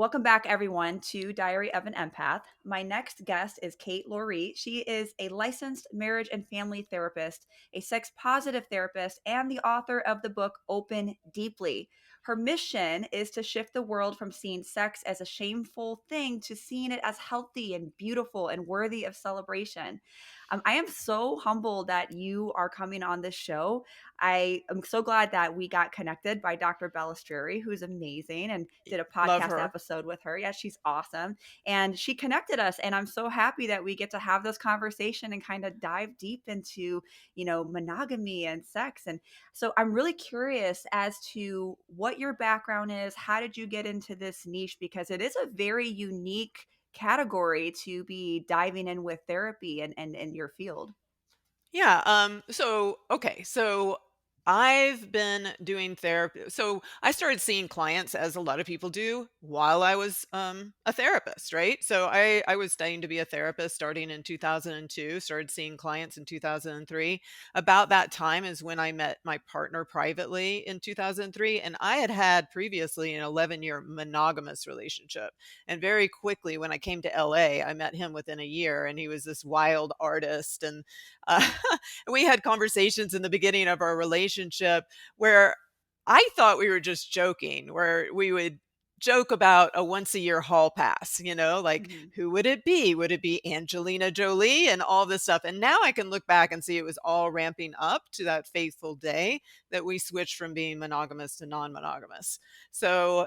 Welcome back, everyone, to Diary of an Empath. My next guest is Kate Loree. She is a licensed marriage and family therapist, a sex positive therapist, and the author of the book Open Deeply. Her mission is to shift the world from seeing sex as a shameful thing to seeing it as healthy and beautiful and worthy of celebration. I am so humbled that you are coming on this show. I am so glad that we got connected by Dr. Balistreri, who's amazing, and did a Love podcast her. episode with her. Yeah, she's awesome. And she connected us. And I'm so happy that we get to have this conversation and kind of dive deep into, monogamy and sex. And so I'm really curious as to what your background is. How did you get into this niche? Because it is a very unique category to be diving in with therapy and your field. Yeah. So I've been doing therapy. So I started seeing clients, as a lot of people do, while I was a therapist, right? So I was studying to be a therapist starting in 2002, started seeing clients in 2003. About that time is when I met my partner privately in 2003. And I had had previously an 11-year monogamous relationship. And very quickly, when I came to LA, I met him within a year, and he was this wild artist. And uh, we had conversations in the beginning of our relationship where I thought we were just joking, where we would joke about a once a year hall pass, like Mhm. who would it be? Would it be Angelina Jolie and all this stuff? And now I can look back and see it was all ramping up to that fateful day that we switched from being monogamous to non-monogamous. So,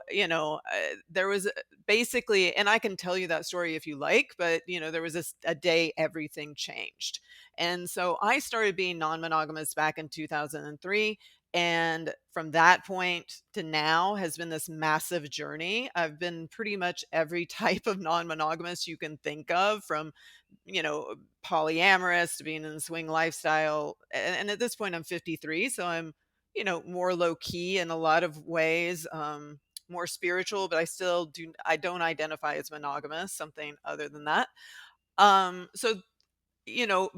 there was basically, and I can tell you that story if you like, but there was a day everything changed. And so I started being non monogamous back in 2003. And from that point to now has been this massive journey. I've been pretty much every type of non monogamous you can think of, from, you know, polyamorous to being in the swing lifestyle. And at this point, I'm 53. So I'm, more low key in a lot of ways, more spiritual, but I don't identify as monogamous, something other than that. So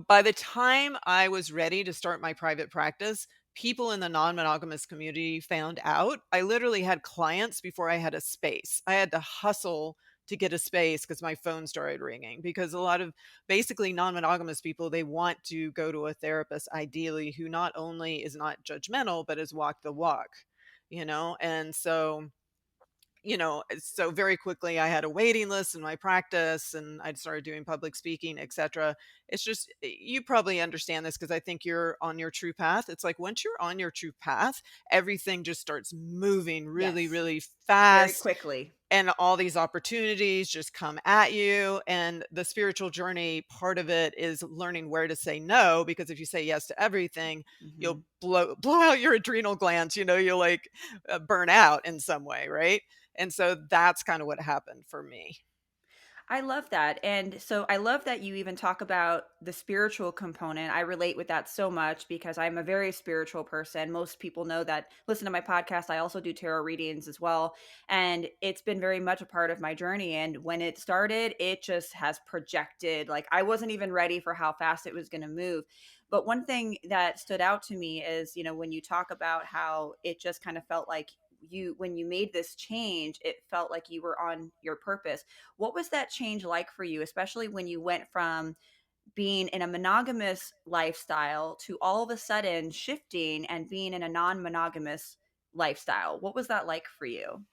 by the time I was ready to start my private practice, people in the non monogamous community found out. I literally had clients before I had a space. I had to hustle to get a space because my phone started ringing. Because a lot of basically non monogamous people, they want to go to a therapist, ideally, who not only is not judgmental, but has walked the walk, And so very quickly I had a waiting list in my practice, and I'd started doing public speaking, etc. It's just, you probably understand this because I think you're on your true path. It's like once you're on your true path, everything just starts moving really, Yes, really very fast, quickly. and all these opportunities just come at you. And the spiritual journey part of it is learning where to say no, because if you say yes to everything, you'll Mhm. blow out your adrenal glands, you'll like burn out in some way, right? And so that's kind of what happened for me. I love that. And so I love that you even talk about the spiritual component. I relate with that so much because I'm a very spiritual person. Most people know that, listen to my podcast. I also do tarot readings as well. And it's been very much a part of my journey. And when it started, it just has projected. Like I wasn't even ready for how fast it was going to move. But one thing that stood out to me is, when you talk about how it just kind of felt like when you made this change, it felt like you were on your purpose. What was that change like for you, especially when you went from being in a monogamous lifestyle to all of a sudden shifting and being in a non-monogamous lifestyle? What was that like for you?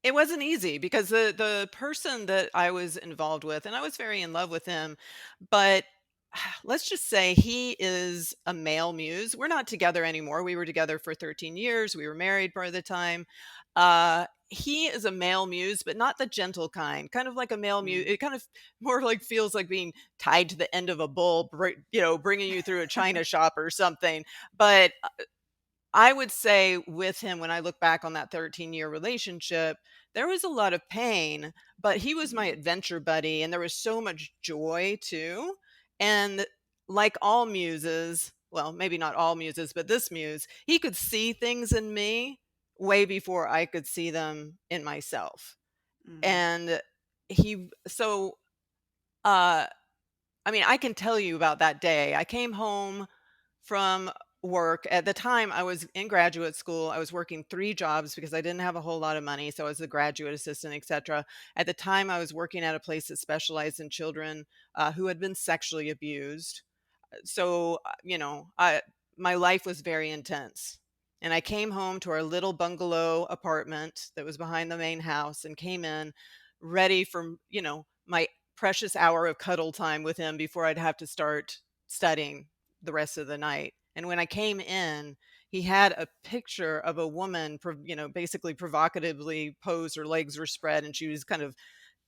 It wasn't easy because the person that I was involved with, and I was very in love with him, but let's just say he is a male muse. We're not together anymore. We were together for 13 years. We were married part of the time. He is a male muse, but not the gentle kind of like a male muse. Mm. It kind of more like feels like being tied to the end of a bull, bringing you through a china shop or something. But I would say with him, when I look back on that 13-year relationship, there was a lot of pain, but he was my Mhm. adventure buddy, and there was so much joy too. And like all muses, well, maybe not all muses, but this muse, he could see things in me way before I could see them in myself. Mm. And he, so, uh, I mean, I can tell you about that day. I came home from work. At the time, I was in graduate school. I was working 3 jobs because I didn't have a whole lot of money, so I was a graduate assistant, etcetera. At the time, I was working at a place that specialized in children, who had been sexually abused. So, my life was very intense. And I came home to our little bungalow apartment that was behind the main house and came in ready for, my precious hour of cuddle time with him before I'd have to start studying the rest of the night. And when I came in, he had a picture of a woman, basically provocatively posed, her legs were spread, and she was kind of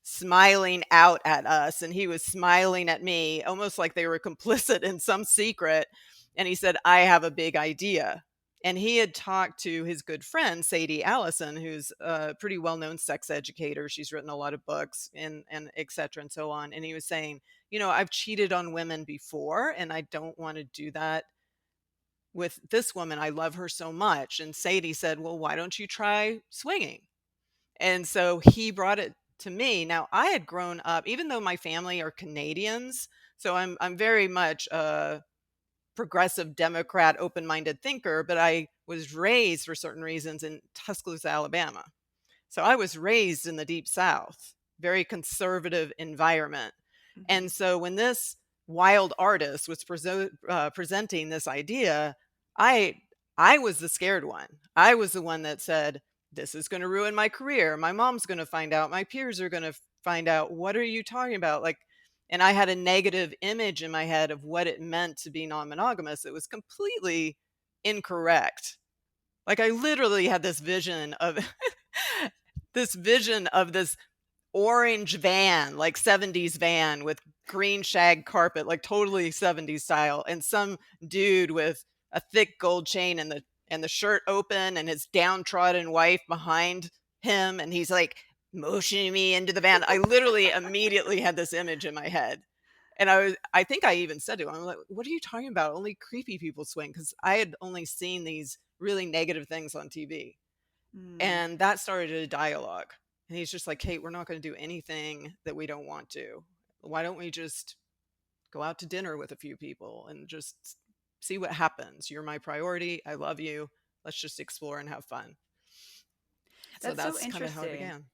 smiling out at us, and he was smiling at me almost like they were complicit in some secret. And he said, I have a big idea. And he had talked to his good friend Sadie Allison, who's a pretty well-known sex educator. She's written a lot of books and et cetera and so on. And he was saying, I've cheated on women before, and I don't want to do that with this woman. I love her so much. And Sadie said, well, why don't you try swinging? And so he brought it to me. Now, I had grown up, even though my family are Canadians, so I'm very much a progressive Democrat, open-minded thinker, but I was raised for certain reasons in Tuscaloosa, Alabama. So I was raised in the deep South, very conservative environment. Mhm. And so when this wild artist was presenting this idea, I I was the scared one. I was the one that said, "This is going to ruin my career. My mom's going to find out. My peers are going to find out. What are you talking about?" Like, and I had a negative image in my head of what it meant to be non-monogamous. It was completely incorrect. Like, I literally had this vision of this orange van, like 70s van with green shag carpet, like totally 70s style, and some dude with a thick gold chain and the shirt open and his downtrodden wife behind him, and he's like motioning me into the van. I literally immediately had this image in my head. And I think I even said to him, I'm like, what are you talking about? Only creepy people swing, because I had only seen these really negative things on TV. Mm. And that started a dialogue. And he's just like, Kate, we're not going to do anything that we don't want to. Why don't we just go out to dinner with a few people and just see what happens? You're my priority. I love you. Let's just explore and have fun. So That's so that's kind of how it interesting. began.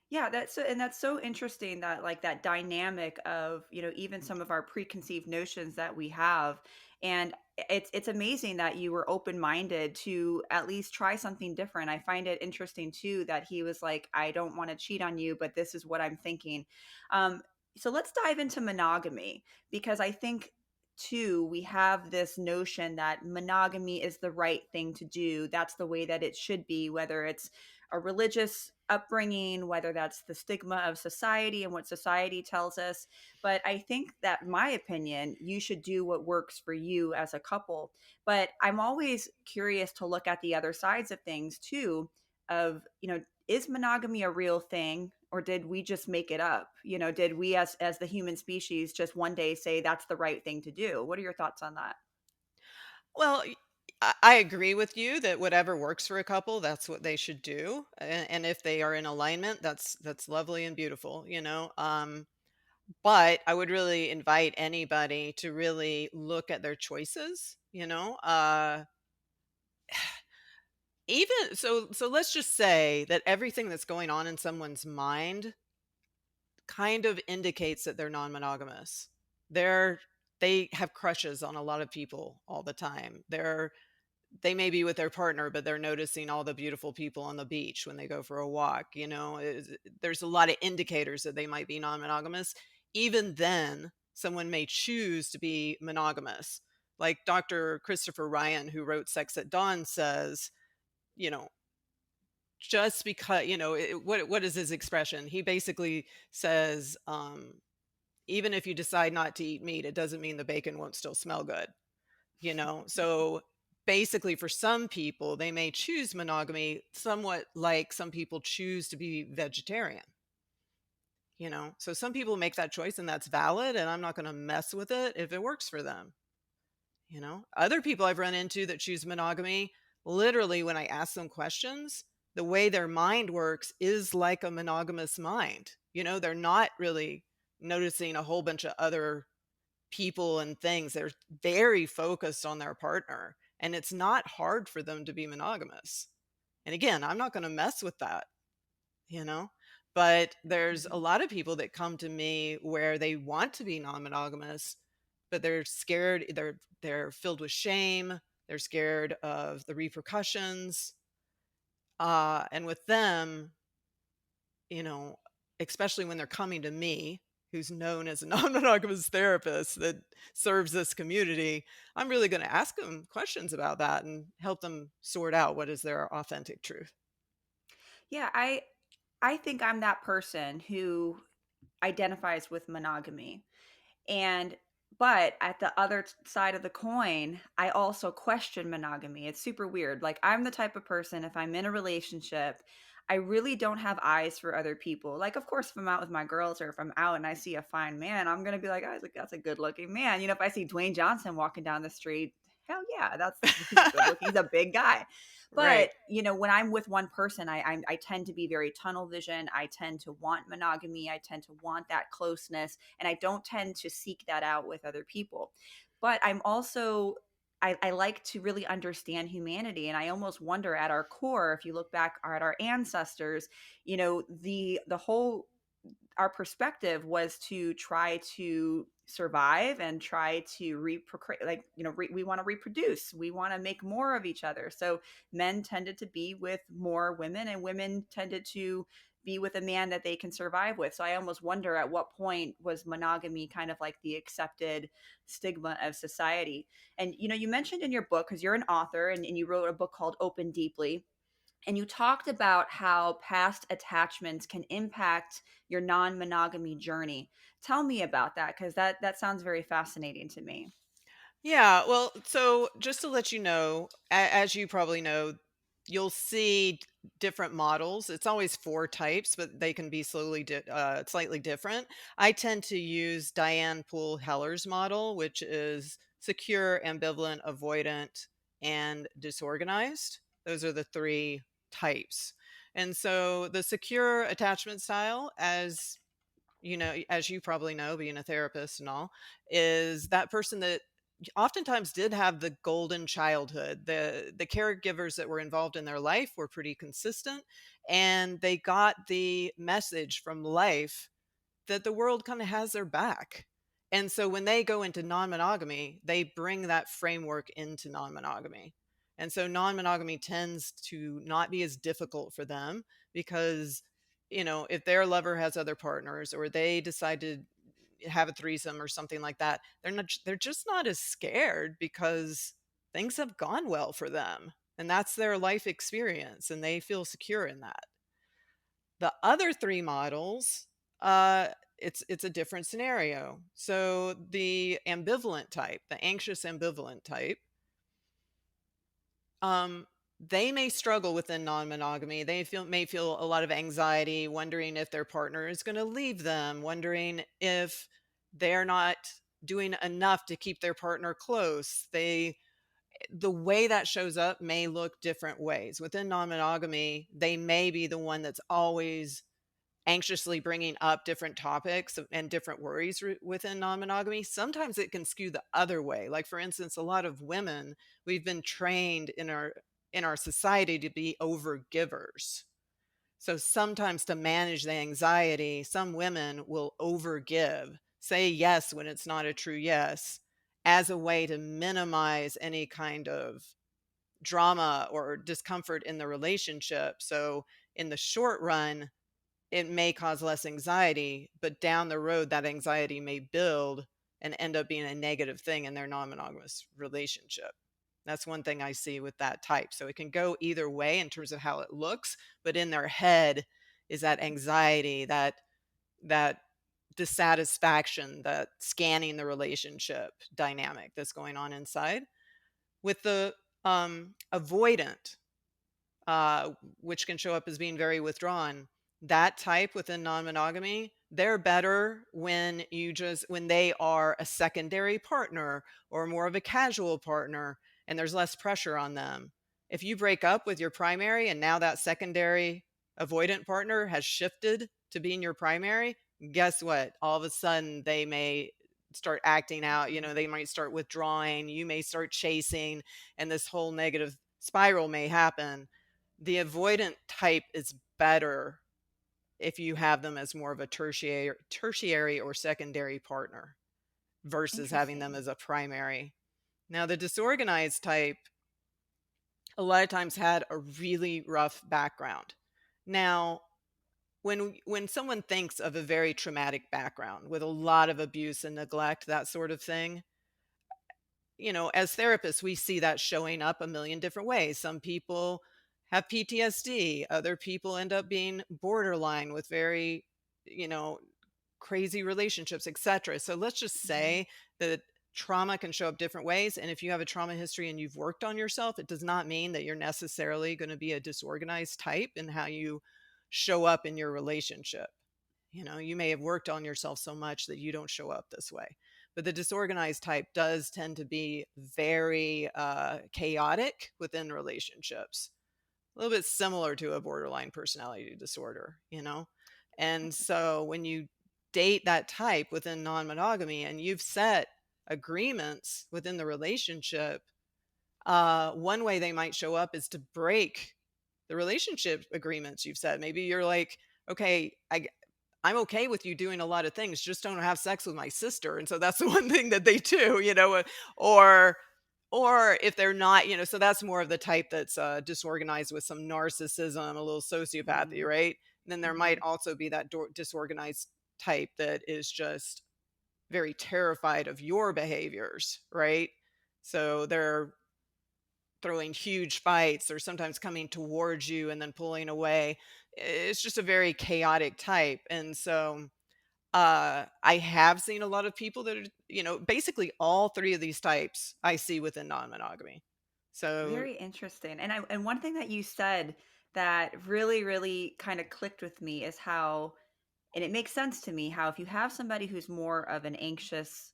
Yeah, that's so interesting that like that dynamic of, even some of our preconceived notions that we have. And it's amazing that you were open-minded to at least try something different. I find it interesting too that he was like, I don't want to cheat on you, but this is what I'm thinking. Um, so let's dive into monogamy because I think too we have this notion that monogamy is the right thing to do. That's the way that it should be, whether it's a religious upbringing, whether that's the stigma of society and what society tells us. But I think that, my opinion, you should do what works for you as a couple. But I'm always curious to look at the other sides of things too, of, is monogamy a real thing? Or did we just make it up? Did we as the human species just one day say that's the right thing to do? What are your thoughts on that? Well, I agree with you that whatever works for a couple, that's what they should do. And if they are in alignment, that's lovely and beautiful, you know. But I would really invite anybody to really look at their choices, you know. Even so let's just say that everything that's going on in someone's mind kind of indicates that they're non-monogamous. They're they have crushes on a lot of people all the time. They may be with their partner, but they're noticing all the beautiful people on the beach when they go for a walk. There's a lot of indicators that they might be non-monogamous. Even then, someone may choose to be monogamous. Like Dr. Christopher Ryan, who wrote Sex at Dawn, says, you know, just because, what is his expression? He basically says, even if you decide not to eat meat, it doesn't mean the bacon won't still smell good. So basically, for some people, they may choose monogamy somewhat like some people choose to be vegetarian. So some people make that choice, and that's valid, and I'm not going to mess with it if it works for them. Other people I've run into that choose monogamy, literally when I ask them questions, the way their mind works is like a monogamous mind. They're not really noticing a whole bunch of other people and things. They're very focused on their partner. and it's not hard for them to be monogamous. And again, I'm not going to mess with that, you know? But there's a Mhm. lot of people that come to me where they want to be non-monogamous, but they're scared, they're filled with shame, they're scared of the repercussions. And with them, you know, especially when they're coming to me, who's known as a non-monogamous therapist that serves this community, I'm really going to ask them questions about that and help them sort out what is their authentic truth. Yeah, I think I'm that person who identifies with monogamy. And but at the other side of the coin, I also question monogamy. It's super weird. Like I'm the type of person if I'm in a relationship, I really don't have eyes for other people. Like of course if I'm out with my girls or if I'm out and I see a fine man, I'm going to be like, "Oh, that's a good-looking man." You know, if I see Dwayne Johnson walking down the street, hell yeah, that's he's good looking. He's a big guy. Right. But, you know, when I'm with one person, I tend to be very tunnel vision. I tend to want monogamy. I tend to want that closeness, and I don't tend to seek that out with other people. But I'm also I like to really understand humanity, and I almost wonder at our core, if you look back at our ancestors, you know, the whole our perspective was to try to survive and try to reprocreate, like you know we want to reproduce, we want to make more of each other. So men tended to be with more women and women tended to be with a man that they can survive with. So I almost wonder at what point was monogamy kind of like the accepted stigma of society. And you know, you mentioned in your book, because you're an author and you wrote a book called Open Deeply, and you talked about how past attachments can impact your non-monogamy journey. Tell me about that, because that sounds very fascinating to me. Yeah, well, so just to let you know, as you probably know, you'll see different models. It's always four types, but they can be slightly different. I tend to use Diane Poole Heller's model, which is secure, ambivalent, avoidant, and disorganized. Those are the three types. And so the secure attachment style, as you probably know, being a therapist and all, is that person that oftentimes did have the golden childhood. The caregivers that were involved in their life were pretty consistent, and they got the message from life that the world kind of has their back. And so when they go into non-monogamy, they bring that framework into non-monogamy. And so non-monogamy tends to not be as difficult for them because, if their lover has other partners or they decide to have a threesome or something like that, they're just not as scared because things have gone well for them. And that's their life experience and they feel secure in that. The other 3 models, it's a different scenario. So the ambivalent type, the anxious ambivalent type, they may struggle within non-monogamy. They may feel a lot of anxiety, wondering if their partner is gonna leave them, wondering if they're not doing enough to keep their partner close. The way that shows up may look different ways. Within non-monogamy, they may be the one that's always anxiously bringing up different topics and different worries within non-monogamy. Sometimes it can skew the other way. Like for instance, a lot of women, we've been trained in our society to be overgivers. So sometimes to manage the anxiety, some women will overgive, say yes when it's not a true yes, as a way to minimize any kind of drama or discomfort in the relationship. So in the short run, it may cause less anxiety, but down the road, that anxiety may build and end up being a negative thing in their non-monogamous relationship. That's one thing I see with that type. So it can go either way in terms of how it looks, but in their head is that anxiety, that dissatisfaction, that scanning the relationship dynamic that's going on inside. With the avoidant, uh, which can show up as being very withdrawn. That type within non-monogamy, they're better when they are a secondary partner or more of a casual partner and there's less pressure on them. If you break up with your primary and now that secondary avoidant partner has shifted to being your primary, guess what? All of a sudden they may start acting out, Mhm. they might start withdrawing, you may start chasing, and this whole negative spiral may happen. The avoidant type is better if you have them as more of a tertiary or secondary partner versus having them Interesting. as a primary. Now, the disorganized type a lot of times had a really rough background. Now, when someone thinks of a very traumatic background with a lot of abuse and neglect, that sort of thing, as therapists, we see that showing up a million different ways. Some people have PTSD, other people end up being borderline with very, you know, crazy relationships, etc. So let's just Mhm. say that trauma can show up different ways. And if you have a trauma history and you've worked on yourself, it does not mean that you're necessarily going to be a disorganized type in how you show up in your relationship. You may have worked on yourself so much that you don't show up this way. But the disorganized type does tend to be very chaotic within relationships, a little bit similar to a borderline personality disorder. And so when you date that type within non-monogamy and you've set agreements within the relationship, one way they might show up is to break the relationship agreements you've set. Maybe you're like, okay, I'm okay with you doing a lot of things, just don't have sex with my sister. And so that's the one thing that they do. Or if they're not, so that's more of the type that's disorganized with some narcissism, a little sociopathy, Mhm. right? And then there might Mhm. also be that disorganized type that is just very terrified of your behaviors, right? So they're throwing huge fights or sometimes coming towards you and then pulling away. It's just a very chaotic type. And so I have seen a lot of people that are, basically all three of these types I see within non-monogamy. So Very interesting. And one thing that you said that really, really kind of clicked with me is how, and it makes sense to me, how if you have somebody who's more of an anxious,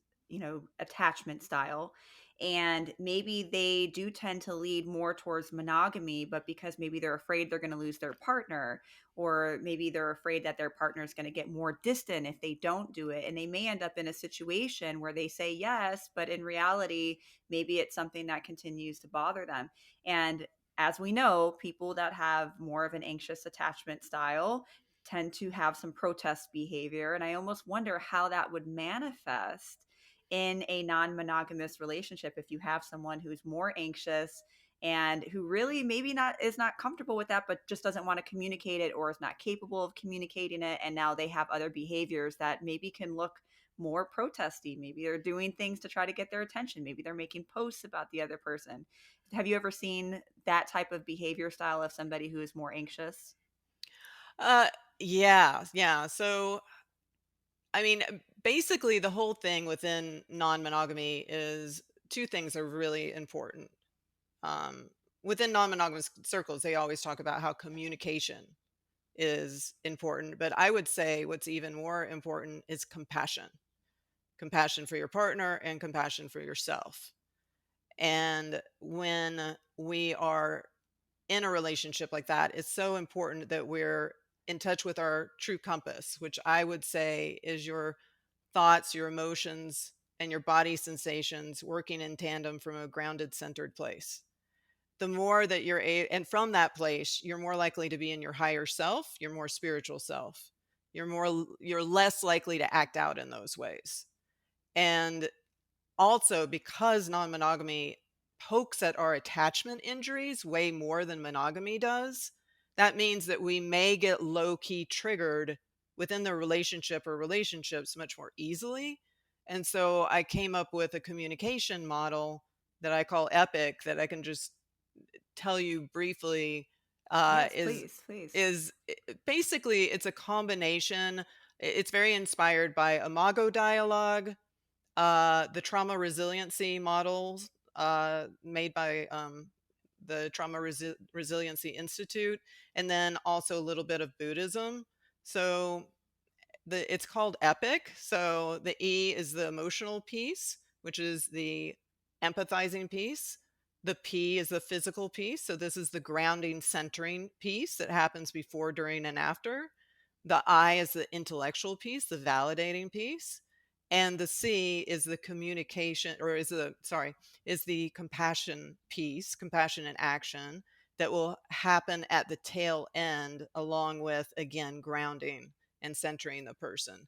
attachment style, and maybe they do tend to lead more towards monogamy, but because maybe they're afraid they're going to lose their partner, or maybe they're afraid that their partner is going to get more distant if they don't do it, and they may end up in a situation where they say yes, but in reality maybe it's something that continues to bother them. And as we know, people that have more of an anxious attachment style tend to have some protest behavior. And I almost wonder how that would manifest in a non monogamous relationship if you have someone who's more anxious and who really maybe not is not comfortable with that, but just doesn't want to communicate it or is not capable of communicating it, and now they have other behaviors that maybe can look more protesty. Maybe they're doing things to try to get their attention, maybe they're making posts about the other person. Have you ever seen that type of behavior style of somebody who is more anxious? uh yeah, yeah. So I mean, basically the whole thing within non-monogamy is two things are really important. Um Within non-monogamous circles, they always talk about how communication is important, but I would say what's even more important is compassion. Compassion for your partner and compassion for yourself. And when we are in a relationship like that, it's so important that we're in touch with our true compass, which I would say is your thoughts, your emotions, and your body sensations working in tandem from a grounded, centered place. The more that and from that place, you're more likely to be in your higher self, your more spiritual self. You're less likely to act out in those ways. And also, because non-monogamy pokes at our attachment injuries way more than monogamy does, that means that we may get low-key triggered within the relationship or relationships much more easily. And so I came up with a communication model that I call EPIC that I can just tell you briefly. Yes, Is please, please. is basically it's a combination. It's very inspired by Imago dialogue, the trauma resiliency models made by the Resiliency Institute, and then also a little bit of Buddhism. So it's called EPIC. So the E is the emotional piece, which is the empathizing piece. The P is the physical piece. So this is the grounding, centering piece that happens before, during, and after. The I is the intellectual piece, the validating piece. And the C is the communication, or is the, sorry, is the compassion piece, compassion and action that will happen at the tail end, along with, again, grounding and centering the person.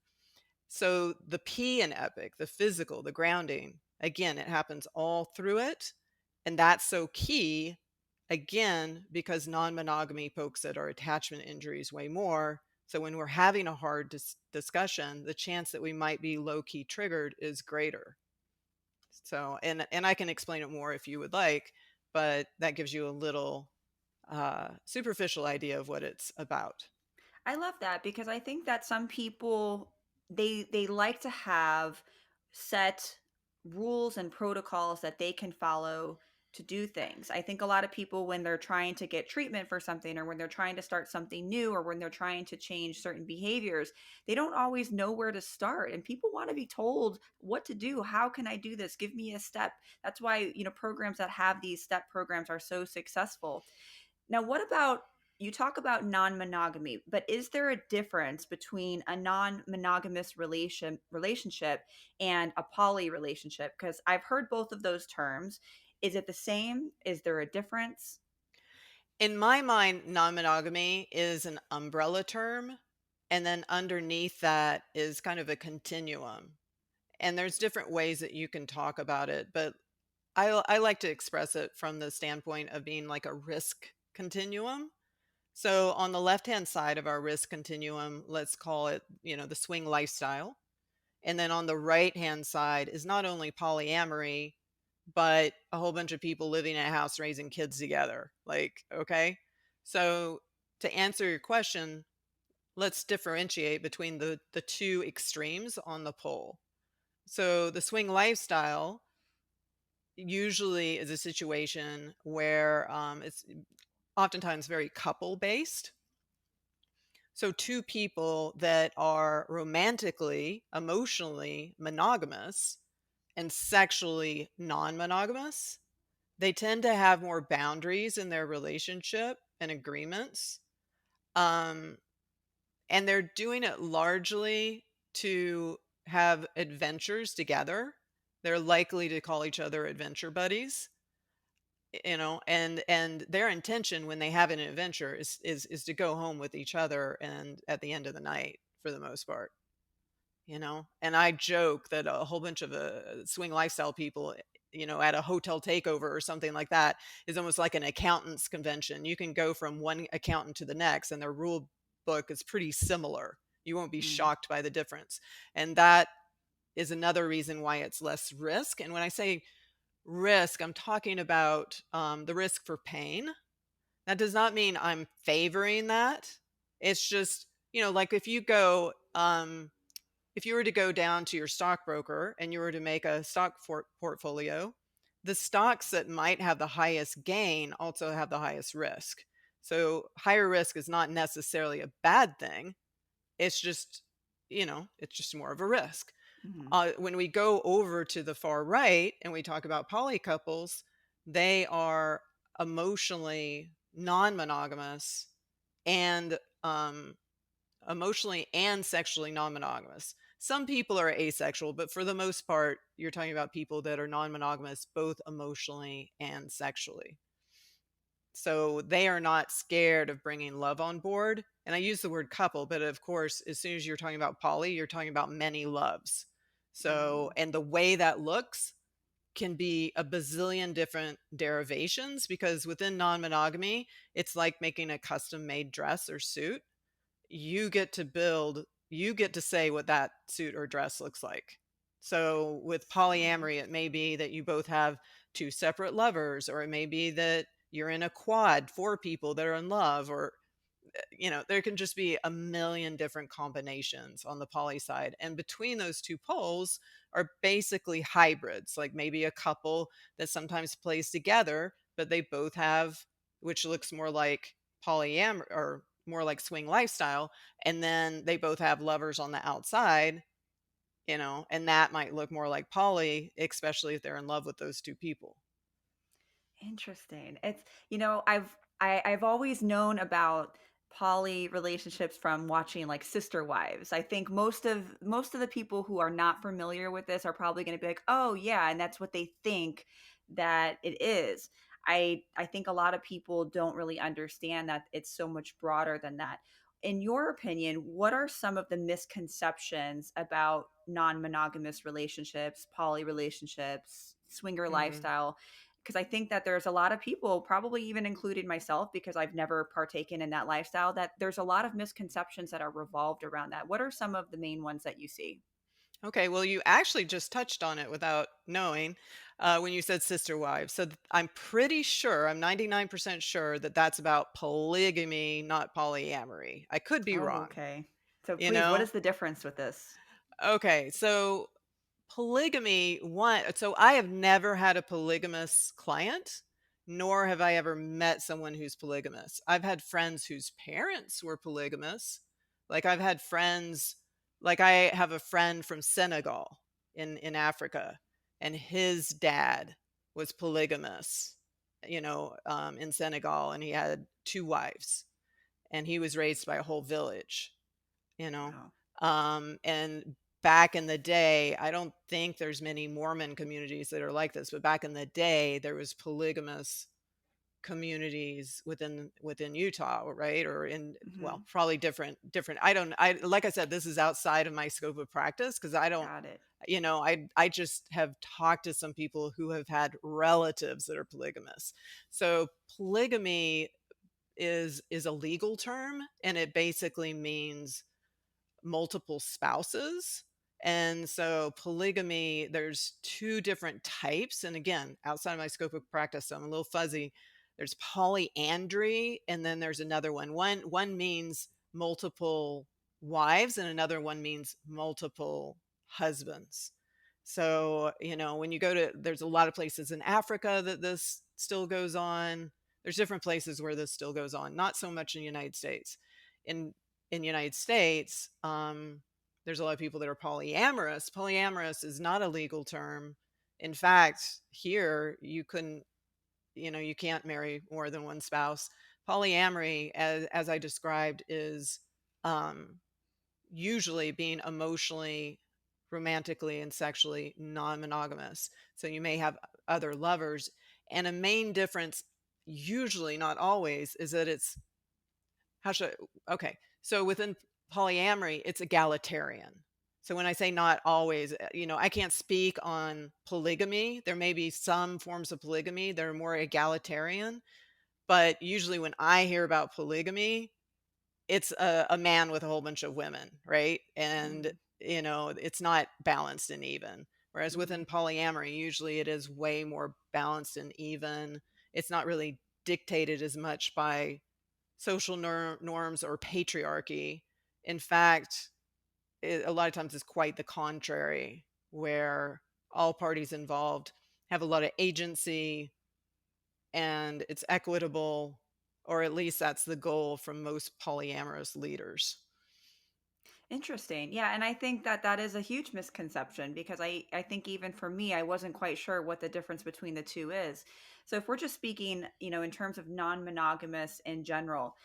So the P in epic, the physical, the grounding, again, it happens all through it. And that's so key, again, because non monogamy pokes at our attachment injuries way more. So when we're having a hard discussion, the chance that we might be low key triggered is greater. So, and I can explain it more if you would like, but that gives you a little superficial idea of what it's about. I love that because I think that some people they like to have set rules and protocols that they can follow to do things. I think a lot of people when they're trying to get treatment for something or when they're trying to start something new or when they're trying to change certain behaviors, they don't always know where to start and people want to be told what to do. How can I do this? Give me a step. That's why, programs that have these step programs are so successful. Now, what about you talk about non-monogamy, but is there a difference between a non-monogamous relationship and a poly relationship? Because I've heard both of those terms. Is it the same? Is there a difference? In my mind, non monogamy is an umbrella term. And then underneath that is kind of a continuum. And there's different ways that you can talk about it. But I like to express it from the standpoint of being like a risk continuum. So on the left hand side of our risk continuum, let's call it, the swing lifestyle. And then on the right hand side is not only polyamory, but a whole bunch of people living in a house raising kids together. Like, okay. So to answer your question, let's differentiate between the two extremes on the pole. So the swing lifestyle usually is a situation where it's oftentimes very couple based. So two people that are romantically, emotionally monogamous and sexually non-monogamous, they tend to have more boundaries in their relationship and agreements. Um, and they're doing it largely to have adventures together. They're likely to call each other adventure buddies, and their intention when they have an adventure is to go home with each other and at the end of the night for the most part. And I joke that a whole bunch of swing lifestyle people, at a hotel takeover or something like that, is almost like an accountant's convention. You can go from one accountant to the next and their rule book is pretty similar. You won't be Mm, shocked by the difference. And that is another reason why it's less risk. And when I say risk, I'm talking about the risk for pain. That does not mean I'm favoring that. It's just, like if you were to go down to your stockbroker and you were to make a stock portfolio, the stocks that might have the highest gain also have the highest risk. So higher risk is not necessarily a bad thing. It's just, it's just more of a risk. mhm. When we go over to the far right and we talk about poly couples, they are emotionally non-monogamous and emotionally and sexually non-monogamous. Some people are asexual, but for the most part, you're talking about people that are non-monogamous, both emotionally and sexually. So they are not scared of bringing love on board. And I use the word couple, but of course, as soon as you're talking about poly, you're talking about many loves. So, Mm, and the way that looks can be a bazillion different derivations because within non monogamy, it's like making a custom made dress or suit. You get to say what that suit or dress looks like. So with so polyamory, it may be that you both have two separate lovers, or it may be that you're in a quad, four people that are in love, or there can just be a million different combinations on the poly side. And between those two poles are basically hybrids, like maybe a couple that sometimes plays together, but they both have, which looks more like polyamor or more like swing lifestyle. And then they both have lovers on the outside, and that might look more like poly, especially if they're in love with those two people. interesting. I've always known about poly relationships from watching like Sister Wives. I think most of the people who are not familiar with this are probably going to be like, "Oh yeah," and that's what they think that it is. I think a lot of people don't really understand that it's so much broader than that. In your opinion, what are some of the misconceptions about non-monogamous relationships, poly relationships, swinger Mhm. lifestyle? Because I think that there's a lot of people, probably even including myself, because I've never partaken in that lifestyle, that there's a lot of misconceptions that are revolved around that. What are some of the main ones that you see? Okay, well, you actually just touched on it without knowing when you said sister wives. So I'm pretty sure, I'm 99% sure that that's about polygamy, not polyamory. I could be Oh, wrong, okay. So you please, what know? is the difference with this? Okay, so polygamy, one, so I have never had a polygamous client, nor have I ever met someone who's polygamous. I've had friends whose parents were polygamous. Like I've had friends, like I have a friend from Senegal in Africa, and his dad was polygamous, in Senegal, and he had two wives, and he was raised by a whole village you know Wow. and back in the day, I don't think there's many Mormon communities that are like this, but back in the day there was polygamous communities within Utah, right? Or in, well, Hmm. probably different. I don't I Like I said, this is outside of my scope of practice because I don't Got it. I just have talked to some people who have had relatives that are polygamous. So polygamy is a legal term, and it basically means multiple spouses. And so polygamy, there's two different types. And again, outside of my scope of practice, so I'm a little fuzzy. There's polyandry, and then there's another one. One means multiple wives, and another one means multiple husbands. So, when you go to, there's a lot of places in Africa that this still goes on. There's different places where this still goes on, not so much in the United States. In in the United States, there's a lot of people that are polyamorous. Polyamorous is not a legal term. In fact, here you can't marry more than one spouse. Polyamory, as I described, is um, usually being emotionally, romantically, and sexually non-monogamous. So you may have other lovers, and a main difference, usually not always, is that it's how should okay. So within polyamory, it's egalitarian. So when I say not always, I can't speak on polygamy. There may be some forms of polygamy that are more egalitarian, but usually when I hear about polygamy, it's a man with a whole bunch of women, right? And it's not balanced and even. Whereas Mm-hmm. within polyamory, usually it is way more balanced and even. It's not really dictated as much by social norms or patriarchy. In fact, a lot of times it's quite the contrary, where all parties involved have a lot of agency and it's equitable, or at least that's the goal from most polyamorous leaders. Interesting. Yeah, and I think that that is a huge misconception because I think even for me I wasn't quite sure what the difference between the two is. So if we're just speaking, in terms of non-monogamous in general,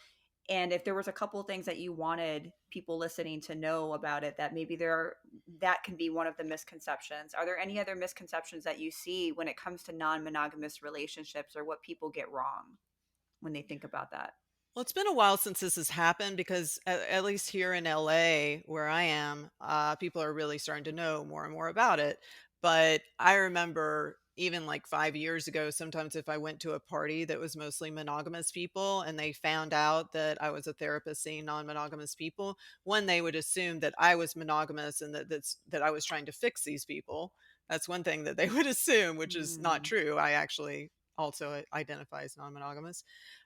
and if there was a couple of things that you wanted people listening to know about it that maybe that can be one of the misconceptions. Are there any other misconceptions that you see when it comes to non-monogamous relationships or what people get wrong when they think about that? Well, it's been a while since this has happened because at least here in LA, where I am, people are really starting to know more and more about it. But I remember even like 5 years ago, sometimes if I went to a party that was mostly monogamous people and they found out that I was a therapist seeing non-monogamous people, one, they would assume that I was monogamous and that I was trying to fix these people. That's one thing that they would assume, which is not Mm, true. I actually also identify as non-monogamous.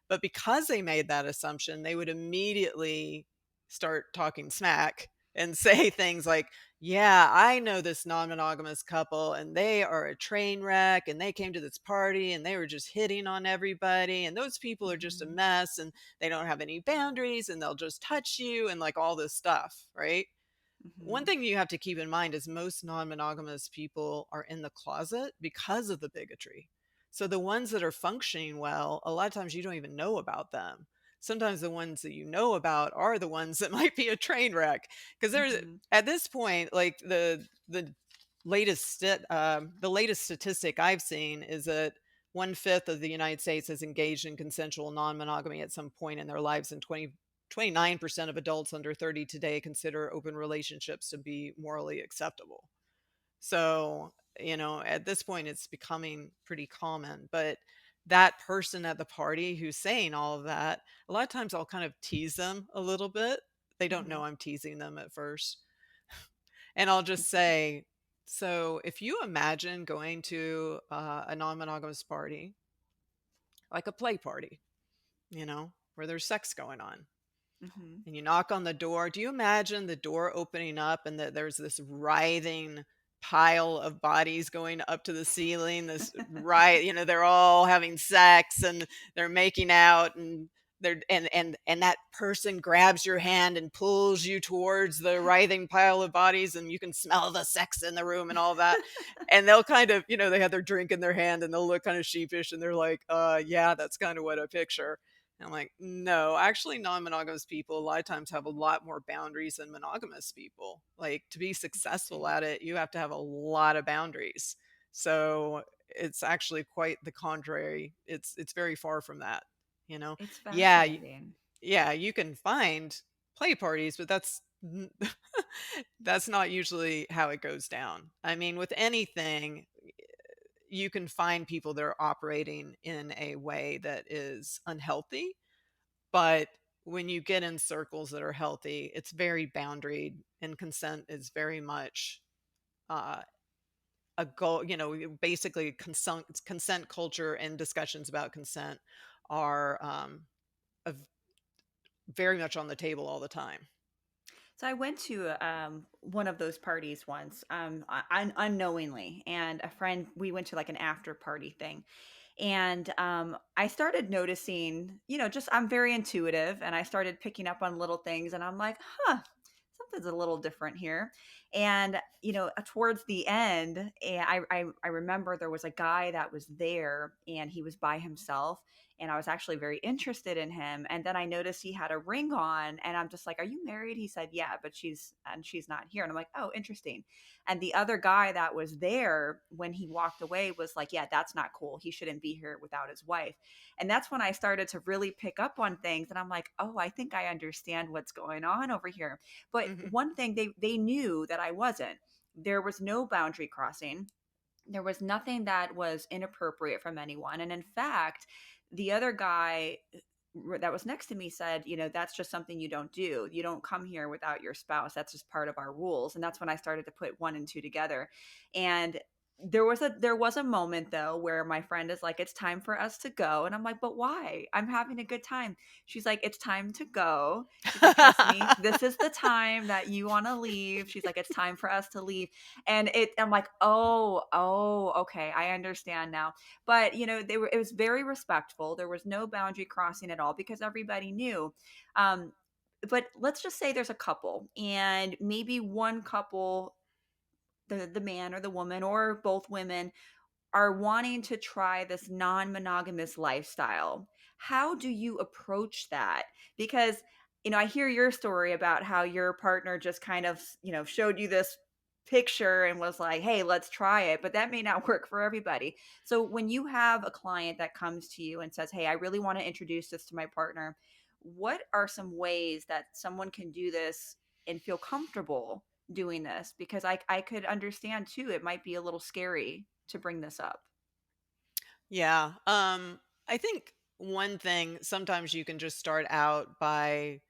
But because they made that assumption, they would immediately start talking smack and say things like, "Yeah, I know this non monogamous couple, and they are a train wreck, and they came to this party, and they were just hitting on everybody, and those people are just a mhm, mess, and they don't have any boundaries, and they'll just touch you," and like all this stuff, right? One mhm. thing you have to keep in mind is most non-monogamous people are in the closet because of the bigotry. So the ones that are functioning well, a lot of times you don't even know about them. sometimes the ones that you know about are the ones that might be a train wreck. Because there's Mhm. at this point, like the latest statistic I've seen is that 1/5 of the United States has engaged in consensual non-monogamy at some point in their lives, and 29% of adults under 30 today consider open relationships to be morally acceptable. So, at this point, it's becoming pretty common. But that person at the party who's saying all of that, a lot of times I'll kind of tease them a little bit. They don't Mhm. know I'm teasing them at first. And I'll just say, so if you imagine going to a non monogamous party, like a play party, where there's sex going on, Mhm. and you knock on the door. Do you imagine the door opening up and that there's this writhing pile of bodies going up to the ceiling? This right, they're all having sex and they're making out, and that person grabs your hand and pulls you towards the writhing pile of bodies, and you can smell the sex in the room and all that. And they'll kind of, they have their drink in their hand and they'll look kind of sheepish and they're like, yeah, that's kind of what I picture. And I'm like, no, actually, non monogamous people a lot of times have a lot more boundaries than monogamous people. Like, to be successful Interesting. at it, you have to have a lot of boundaries. So it's actually quite the contrary. It's very far from that. You know, It's yeah, fascinating. yeah, you can find play parties, but that's not usually how it goes down. I mean, with anything, you can find people that are operating in a way that is unhealthy, but when you get in circles that are healthy, it's very boundaried, and consent is very much uh, a goal. Basically, consent culture and discussions about consent are very much on the table all the time. So I went to one of those parties once, unknowingly, and a friend. We went to like an after party thing, and I started noticing, just I'm very intuitive, and I started picking up on little things, and I'm like, huh, something's a little different here. And towards the end, I remember there was a guy that was there, and he was by himself, and I was actually very interested in him. And then I noticed he had a ring on, and I'm just like, "Are you married?" He said, "Yeah, but she's not here." And I'm like, "Oh, interesting." And the other guy that was there when he walked away was like, "Yeah, that's not cool. He shouldn't be here without his wife." And that's when I started to really pick up on things, and I'm like, "Oh, I think I understand what's going on over here." But Hmm. one thing they knew that I wasn't. There was no boundary crossing. There was nothing that was inappropriate from anyone. And in fact, the other guy that was next to me said, "That's just something you don't do. You don't come here without your spouse. That's just part of our rules." And that's when I started to put one and two together. And there was a moment though where my friend is like, "It's time for us to go." And I'm like, "But why? I'm having a good time." She's like, "It's time to go." She's like, "Trust me, this is the time that you want to leave." She's like, "It's time for us to leave." And I'm like, "Oh, okay, I understand now." But it was very respectful. There was no boundary crossing at all because everybody knew. Um, but let's just say there's a couple, and maybe one couple, the man or the woman or both women, are wanting to try this non-monogamous lifestyle. How do you approach that? Because I hear your story about how your partner just kind of, showed you this picture and was like, "Hey, let's try it," but that may not work for everybody. So when you have a client that comes to you and says, "Hey, I really want to introduce this to my partner," what are some ways that someone can do this and feel comfortable doing this? Because I could understand too, it might be a little scary to bring this up. Yeah. I think one thing, sometimes you can just start out by,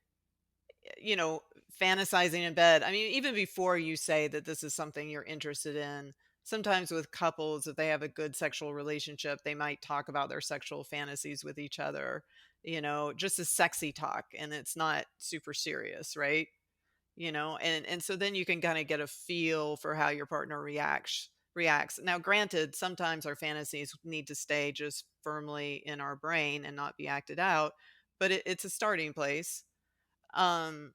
you know, fantasizing in bed. I mean, even before you say that this is something you're interested in, sometimes with couples, if they have a good sexual relationship, they might talk about their sexual fantasies with each other, just a sexy talk, and it's not super serious, right? And so then you can kind of get a feel for how your partner reacts. Now, granted, sometimes our fantasies need to stay just firmly in our brain and not be acted out, but it's a starting place. um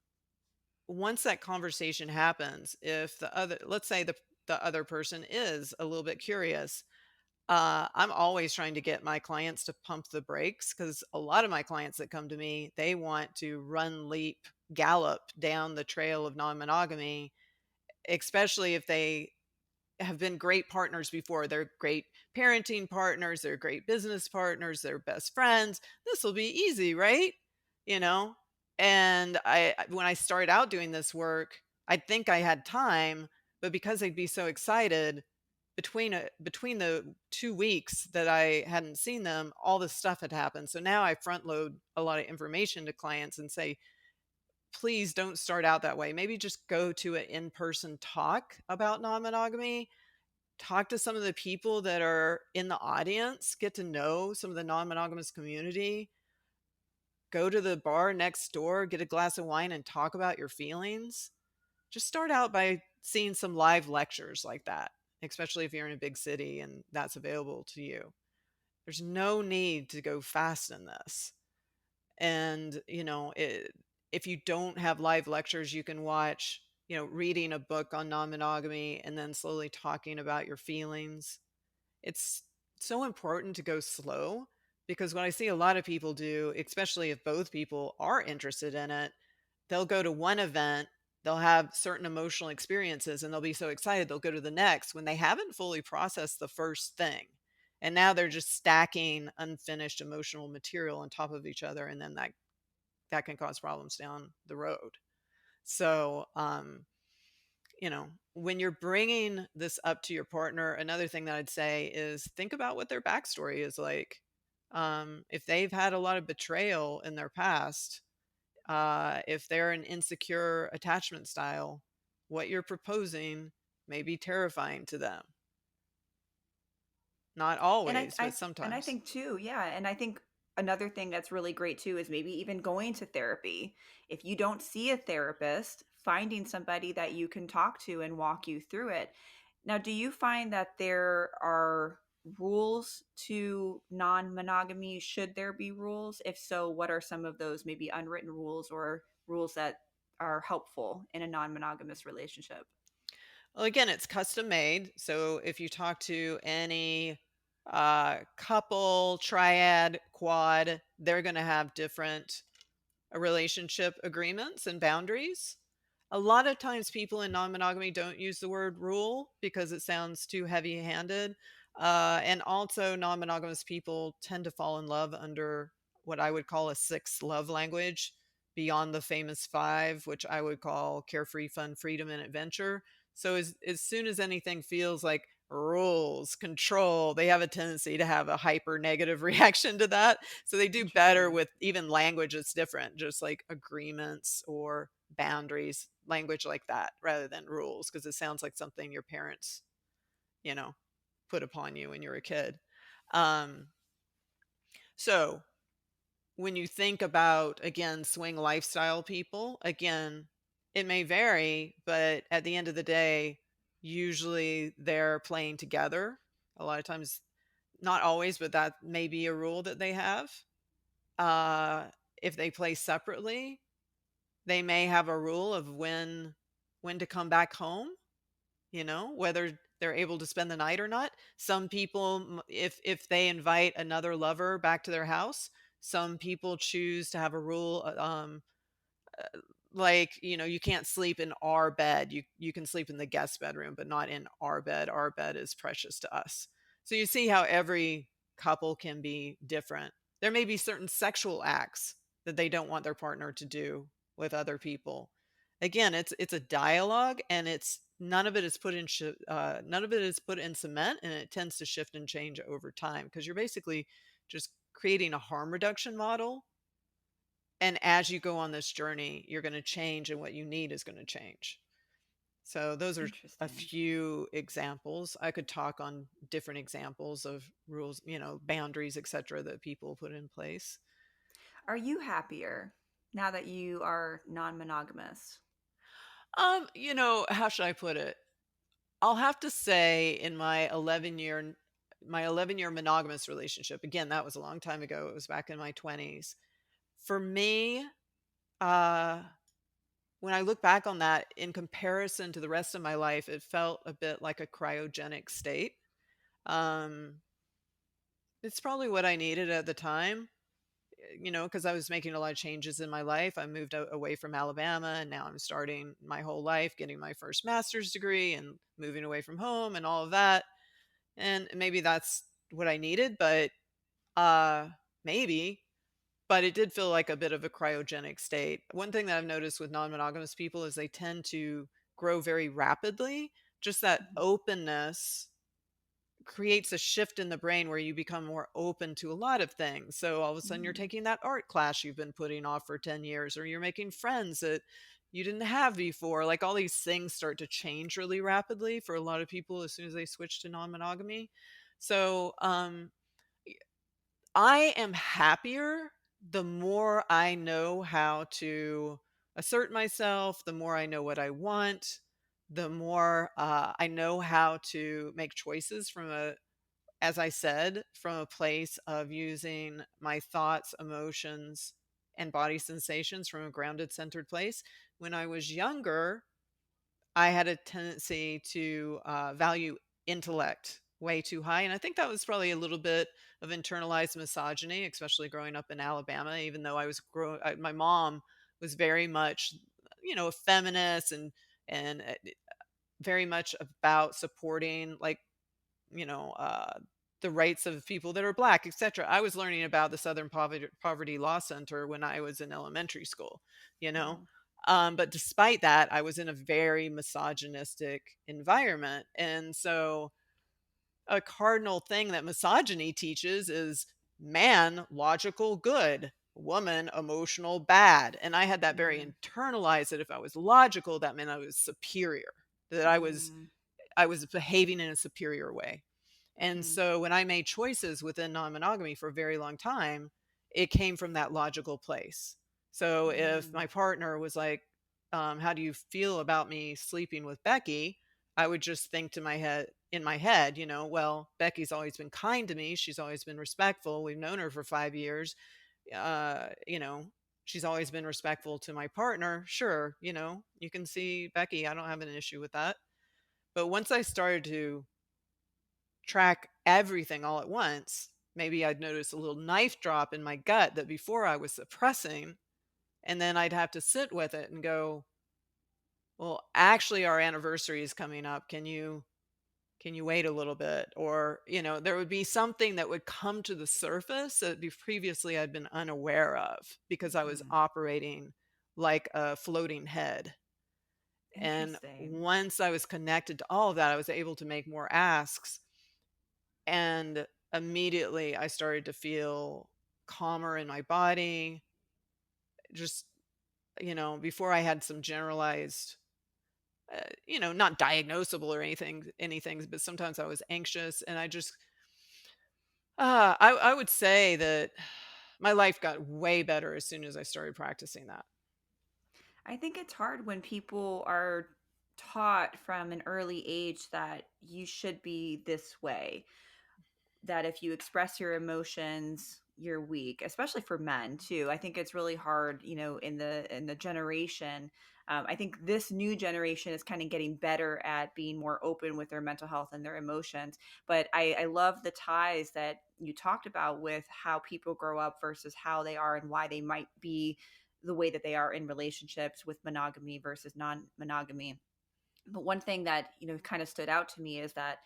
Once that conversation happens, if the other let's say the other person is a little bit curious, I'm always trying to get my clients to pump the brakes because a lot of my clients that come to me, they want to run, leap, gallop down the trail of non-monogamy, especially if they have been great partners before. They're great parenting partners, they're great business partners, they're best friends. This will be easy, right? You know? And when I started out doing this work, I think I had time, but because they'd be so excited between the 2 weeks that I hadn't seen them, all this stuff had happened. So now I front load a lot of information to clients and say, please don't start out that way. Maybe just go to an in-person talk about non-monogamy. Talk to some of the people that are in the audience, get to know some of the non-monogamous community, go to the bar next door, get a glass of wine and talk about your feelings. Just start out by seeing some live lectures like that, especially if you're in a big city and that's available to you. There's no need to go fast in this. And, if you don't have live lectures, you can watch, reading a book on non-monogamy and then slowly talking about your feelings. It's so important to go slow because what I see a lot of people do, especially if both people are interested in it, they'll go to one event, they'll have certain emotional experiences, and they'll be so excited they'll go to the next when they haven't fully processed the first thing. And now they're just stacking unfinished emotional material on top of each other, and then that can cause problems down the road. So, when you're bringing this up to your partner, another thing that I'd say is think about what their backstory is like. If they've had a lot of betrayal in their past, if they're an insecure attachment style, what you're proposing may be terrifying to them. Not And I always, but I and I sometimes. think too, yeah, and I think another thing that's really great too is maybe even going to therapy. If you don't see a therapist, finding somebody that you can talk to and walk you through it. Now, do you find that there are rules to non-monogamy? Should there be rules? If so, what are some of those maybe unwritten rules or rules that are helpful in a non-monogamous relationship? Well, again, it's custom made. So if you talk to any couple, triad, quad, they're going to have different relationship agreements and boundaries. A lot of times people in non-monogamy don't use the word rule because it sounds too heavy-handed. And also non-monogamous people tend to fall in love under what I would call a sixth love language beyond the famous five, which I would call carefree, fun, freedom, and adventure. So as soon as anything feels like rules, control, they have a tendency to have a hyper negative reaction to that. So they do better Interesting. with even language that's different, just like agreements or boundaries, language like that, rather than rules, because it sounds like something your parents, you know, put upon you when you were a kid. Um, so when you think about, again, swing lifestyle people, again, it may vary, but at the end of the day, usually they're playing together. A lot of times, not always, but that may be a rule that they have. Uh, if they play separately, they may have a rule of when to come back home, whether they're able to spend the night or not. Some people, if they invite another lover back to their house, some people choose to have a rule, like, you can't sleep in our bed. You can sleep in the guest bedroom, but not in our bed. Our bed is precious to us. So you see how every couple can be different. There may be certain sexual acts that they don't want their partner to do with other people. Again, it's a dialogue, and it's none of it is none of it is put in cement, and it tends to shift and change over time because you're basically just creating a harm reduction model, and as you go on this journey, you're going to change and what you need is going to change. So those are a Interesting. few examples. I could talk on different examples of rules, boundaries, etc., that people put in place. Are you happier now that you are non-monogamous? How should I put it? I'll have to say in my 11-year monogamous relationship, again, that was a long time ago. It was back in my 20s. For me, uh when I look back on that in comparison to the rest of my life, it felt a bit like a cryogenic state. Um, It's probably what I needed at the time, because I was making a lot of changes in my life. I moved away from Alabama, and now I'm starting my whole life, getting my first master's degree and moving away from home and all of that. And maybe that's what I needed, but uh, maybe. But it did feel like a bit of a cryogenic state. One thing that I've noticed with non monogamous people is they tend to grow very rapidly. Just that Mhm. openness creates a shift in the brain where you become more open to a lot of things. So all of a sudden you're Mm, taking that art class you've been putting off for 10 years, or you're making friends that you didn't have before. Like all these things start to change really rapidly for a lot of people as soon as they switch to non-monogamy. So I am happier the more I know how to assert myself, the more I know what I want, the more I know how to make choices from as I said, from a place of using my thoughts, emotions, and body sensations from a grounded, centered place. When I was younger, I had a tendency to value intellect way too high. And I think that was probably a little bit of internalized misogyny, especially growing up in Alabama, even though my mom was very much, a feminist and very much about supporting like you know, uh, the rights of people that are black, etc. I was learning about the Southern Poverty Law Center when I was in elementary school, you know. wow. But despite that, I was in a very misogynistic environment. And so, a cardinal thing that misogyny teaches is man, logical, good, woman, emotional, bad. And I had that very Mm, internalized that if I was logical, that meant I was superior, that mm, I was behaving in a superior way. And mm, so when I made choices within non-monogamy for a very long time, it came from that logical place. So if mm, my partner was like, how do you feel about me sleeping with Becky? I would just think in my head, well, Becky's always been kind to me. She's always been respectful. We've known her for 5 years. Uh, you know, she's always been respectful to my partner. Sure. You can see Becky. I don't have an issue with that. But once I started to track everything all at once, maybe I'd notice a little knife drop in my gut that before I was suppressing. And then I'd have to sit with it and go, well, actually, our anniversary is coming up. Can you wait a little bit? Or, there would be something that would come to the surface that previously I'd been unaware of because I was mm. operating like a floating head. And Interesting. once I was connected to all of that, I was able to make more asks. And immediately I started to feel calmer in my body. Just, before I had some generalized, not diagnosable or anything, but sometimes I was anxious and I would say that my life got way better as soon as I started practicing that. I think it's hard when people are taught from an early age that you should be this way, that if you express your emotions, you're weak, especially for men too. I think it's really hard, in the generation. I think this new generation is kind of getting better at being more open with their mental health and their emotions. But I love the ties that you talked about with how people grow up versus how they are and why they might be the way that they are in relationships with monogamy versus non-monogamy. But one thing that kind of stood out to me is that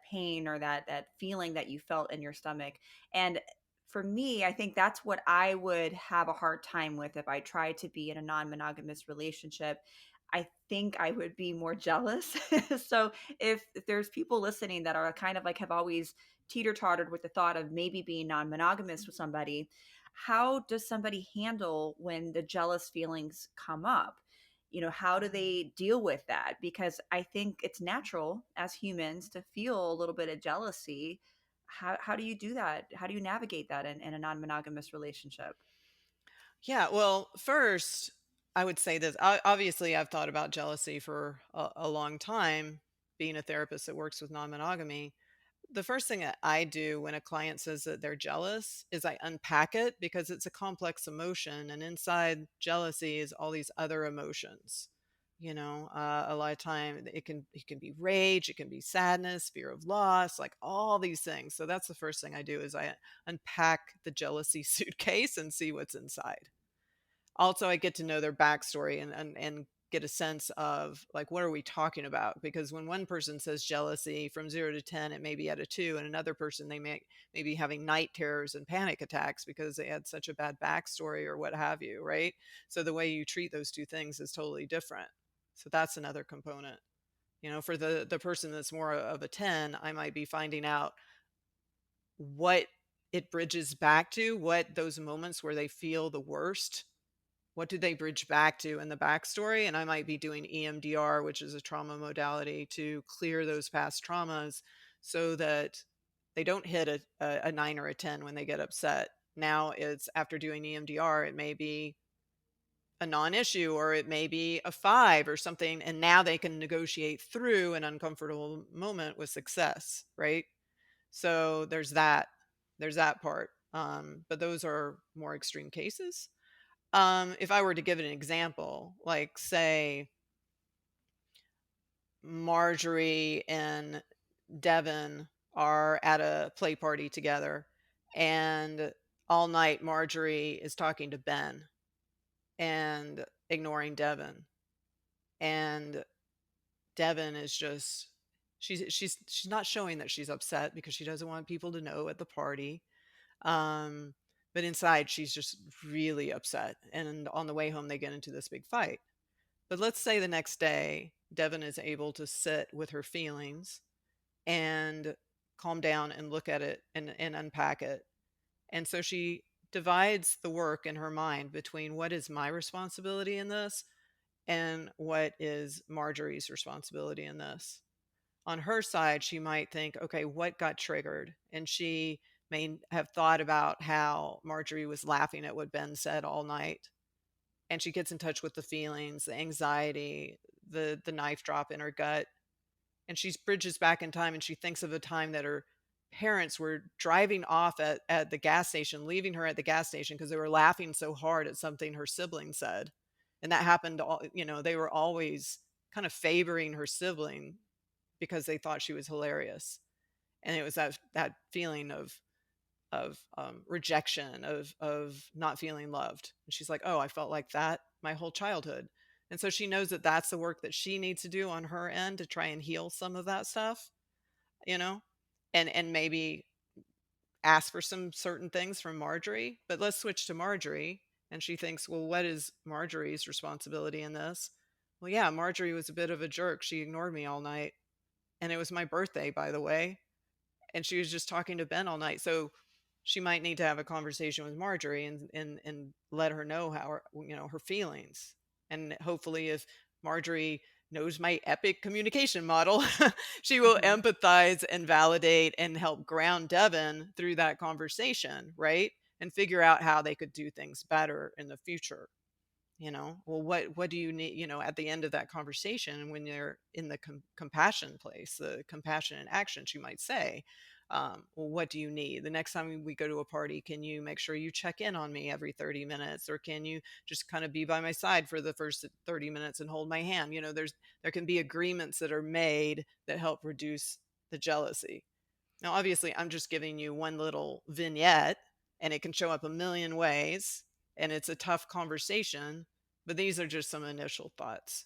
pain or that feeling that you felt in your stomach. And for me, I think that's what I would have a hard time with if I tried to be in a non-monogamous relationship. I think I would be more jealous. So if there's people listening that are kind of like have always teeter-tottered with the thought of maybe being non-monogamous with somebody, how does somebody handle when the jealous feelings come up? How do Mm. they deal with that? Because I think it's natural as humans to feel a little bit of jealousy. How do you do that? How do you navigate that in a non-monogamous relationship? Yeah, well, first, I would say this. Obviously, I've thought about jealousy for a long time, being a therapist that works with non monogamy. The first thing that I do when a client says that they're jealous is I unpack it because it's a complex emotion. And inside jealousy is all these other emotions. A lot of time it can be rage, it can be sadness, fear of loss, like all these things. So that's the first thing I do is I unpack the jealousy suitcase and see what's inside. Also, I get to know their backstory and get a sense of like what are we talking about? Because when one person says jealousy from 0 to 10, it may be at a 2, and another person may be having night terrors and panic attacks because they had such a bad backstory or what have you, right? So the way you treat those two things is totally different. So that's another component. For the person that's more of a 10, I might be finding out what it bridges back to, what those moments where they feel the worst, what do they bridge back to in the backstory? And I might be doing EMDR, which is a trauma modality, to clear those past traumas so that they don't hit a 9 or a 10 when they get upset. Now it's after doing EMDR, it may be a non-issue or it may be a 5 or something. And now they can negotiate through an uncomfortable moment with success, right? So there's that part. But those are more extreme cases. If I were to give an example, like say Marjorie and Devin are at a play party together, and all night Marjorie is talking to Ben and ignoring Devin, and Devin is just she's not showing that she's upset because she doesn't want people to know at the party. Um, but inside she's just really upset, and on the way home they get into this big fight. But let's say the next day, Devin is able to sit with her feelings and calm down and look at it and unpack it. And so she divides the work in her mind between what is my responsibility in this and what is Marjorie's responsibility in this. On her side, she might think, okay, what got triggered? And she may have thought about how Marjorie was laughing at what Ben said all night, and she gets in touch with the feelings, the anxiety, the knife drop in her gut, and she bridges back in time and she thinks of a time that her parents were driving off at the gas station, leaving her at the gas station because they were laughing so hard at something her sibling said. And that happened they were always kind of favoring her sibling because they thought she was hilarious. And it was that feeling of rejection, of not feeling loved. And she's like, "Oh, I felt like that my whole childhood." And so she knows that that's the work that she needs to do on her end to try and heal some of that stuff, you know, and maybe ask for some certain things from Marjorie. But let's switch to Marjorie. And she thinks, well, what is Marjorie's responsibility in this? Well, yeah, Marjorie was a bit of a jerk. She ignored me all night. And it was my birthday, by the way, and she was just talking to Ben all night. So she might need to have a conversation with Marjorie and let her know how her feelings. And hopefully if Marjorie knows my epic communication model, she will Mhm. empathize and validate and help ground Devin through that conversation, right? And figure out how they could do things better in the future. Well, what do you need, at the end of that conversation, when you're in the compassion place, the compassion in action, she might say, well, what do you need the next time we go to a party? Can you make sure you check in on me every 30 minutes, or can you just kind of be by my side for the first 30 minutes and hold my hand? There can be agreements that are made that help reduce the jealousy. Now, obviously, I'm just giving you one little vignette, and it can show up a million ways, and it's a tough conversation, but these are just some initial thoughts.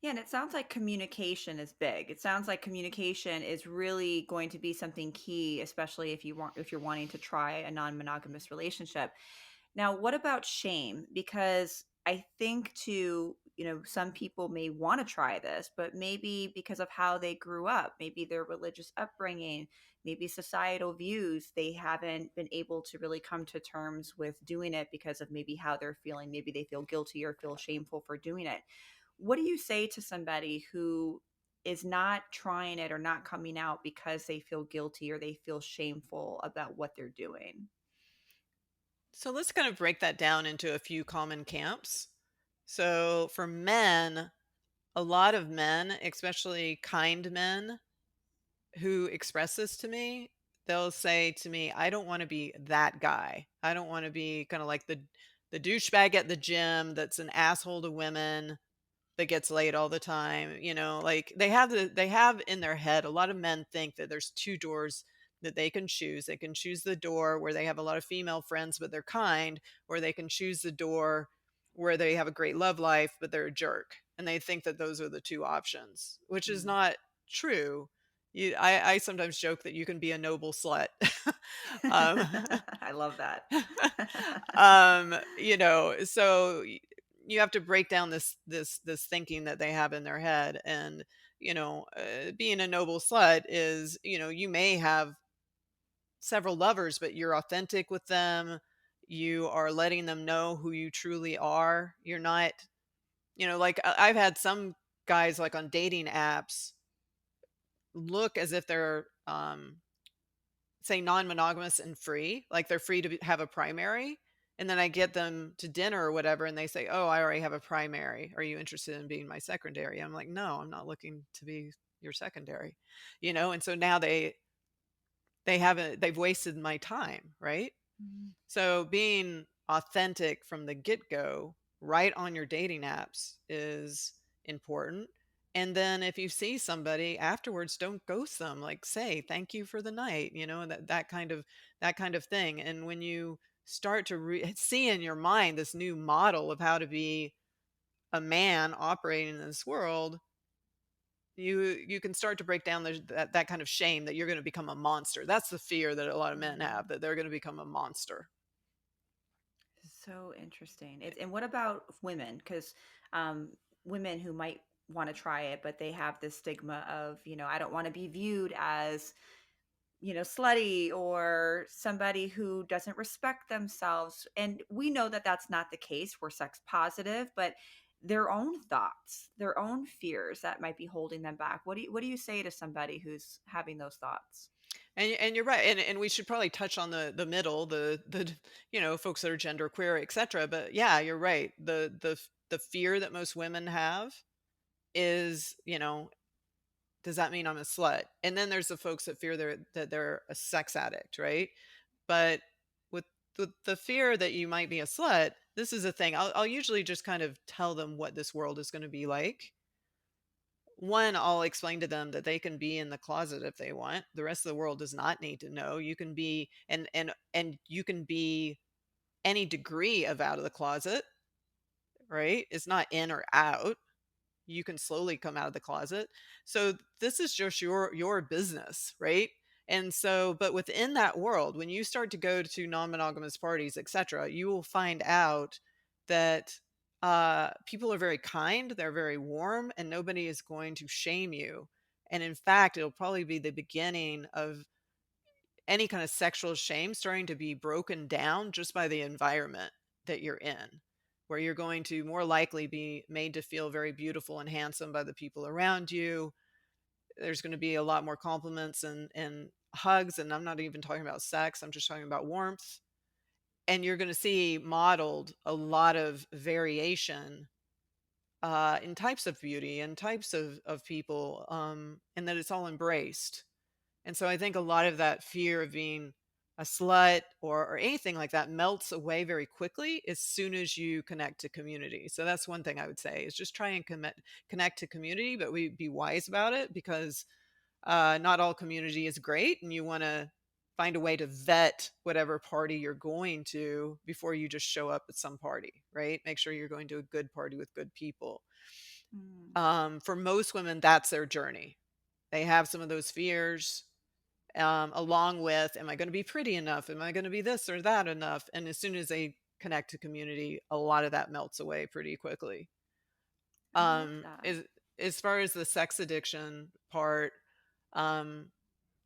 Yeah, and it sounds like communication is big. It sounds like communication is really going to be something key, especially if you're wanting to try a non-monogamous relationship. Now, what about shame? Because I think too, some people may want to try this, but maybe because of how they grew up, maybe their religious upbringing, maybe societal views, they haven't been able to really come to terms with doing it because of maybe how they're feeling. Maybe they feel guilty or feel shameful for doing it. What do you say to somebody who is not trying it or not coming out because they feel guilty or they feel shameful about what they're doing? So let's kind of break that down into a few common camps. So for men, a lot of men, especially kind men who express this to me, they'll say to me, I don't want to be that guy. I don't want to be kind of like the douchebag at the gym that's an asshole to women. that gets laid all the time, like they have in their head, a lot of men think that there's two doors that they can choose. They can choose the door where they have a lot of female friends but they're kind, or they can choose the door where they have a great love life but they're a jerk. And they think that those are the two options, which is Mm. not true. I sometimes joke that you can be a noble slut. um, I love that. so you have to break down this thinking that they have in their head. And being a noble slut is, you may have several lovers, but you're authentic with them. You are letting them know who you truly are. You're not, like I've had some guys, like on dating apps, look as if they're say non-monogamous and free, like they're free to have a primary. And then I get them to dinner or whatever, and they say, "Oh, I already have a primary. Are you interested in being my secondary?" I'm like, "No, I'm not looking to be your secondary." And so now they've wasted my time, right? Mm. So being authentic from the get-go, right on your dating apps, is important. And then if you see somebody afterwards, don't ghost them. Like, say thank you for the night, that kind of thing. And when you start to see in your mind this new model of how to be a man operating in this world, you can start to break down that kind of shame that you're going to become a monster. That's the fear that a lot of men Mm. have, that they're going to become a monster. So interesting. And what about women? Because um, women who might want to try it, but they have this stigma of, I don't want to be viewed as, slutty or somebody who doesn't respect themselves. And we know that that's not the case. We're sex positive, but their own thoughts, their own fears that might be holding them back. What do you say to somebody who's having those thoughts? And you're right, and we should probably touch on the middle, the folks that are gender queer, etc. But yeah, you're right. The fear that most women have is, does that mean I'm a slut? And then there's the folks that fear that they're a sex addict, right? But with the fear that you might be a slut, this is a thing. I'll usually just kind of tell them what this world is going to be like. One, I'll explain to them that they can be in the closet if they want. The rest of the world does not need to know. You can be, and you can be any degree of out of the closet, right? It's not in or out. You can slowly come out of the closet. So this is just your business, right? And so, but within that world, when you start to go to non-monogamous parties, etc., you will find out that people are very kind, they're very warm, and nobody is going to shame you. And in fact, it'll probably be the beginning of any kind of sexual shame starting to be broken down just by the environment that you're in, where you're going to more likely be made to feel very beautiful and handsome by the people around you. There's going to be a lot more compliments and hugs. And I'm not even talking about sex, I'm just talking about warmth. And you're going to see modeled a lot of variation in types of beauty and types of people, and that it's all embraced. And so I think a lot of that fear of being a slut or anything like that melts away very quickly as soon as you connect to community. So that's one thing I would say, is just try and connect to community, but we be wise about it, because not all community is great, and you want to find a way to vet whatever party you're going to before you just show up at some party, right? Make sure you're going to a good party with good people. Mm. For most women, that's their journey. They have some of those fears, along with, am I going to be pretty enough? Am I going to be this or that enough? And as soon as they connect to community, a lot of that melts away pretty quickly. I love that. As far as the sex addiction part, um,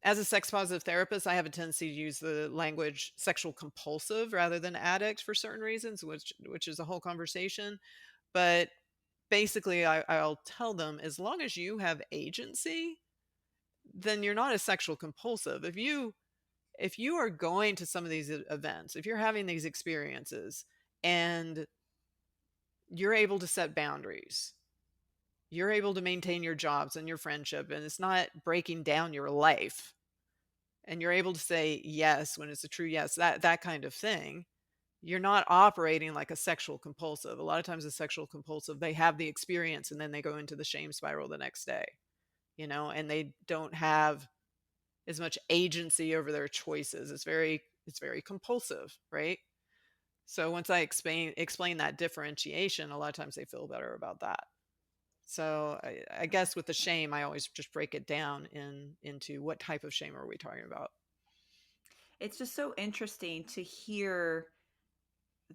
as a sex positive therapist, I have a tendency to use the language sexual compulsive rather than addict for certain reasons, which is a whole conversation. But basically, I'll tell them, as long as you have agency, then you're not a sexual compulsive. If you are going to some of these events, if you're having these experiences and you're able to set boundaries, you're able to maintain your jobs and your friendship, and it's not breaking down your life, and you're able to say yes when it's a true yes, that kind of thing, you're not operating like a sexual compulsive. A lot of times a sexual compulsive, they have the experience and then they go into the shame spiral the next day, and they don't have as much agency over their choices. It's very compulsive, right? So once I explain that differentiation, a lot of times they feel better about that. So I guess with the shame, I always just break it down into what type of shame are we talking about. It's just so interesting to hear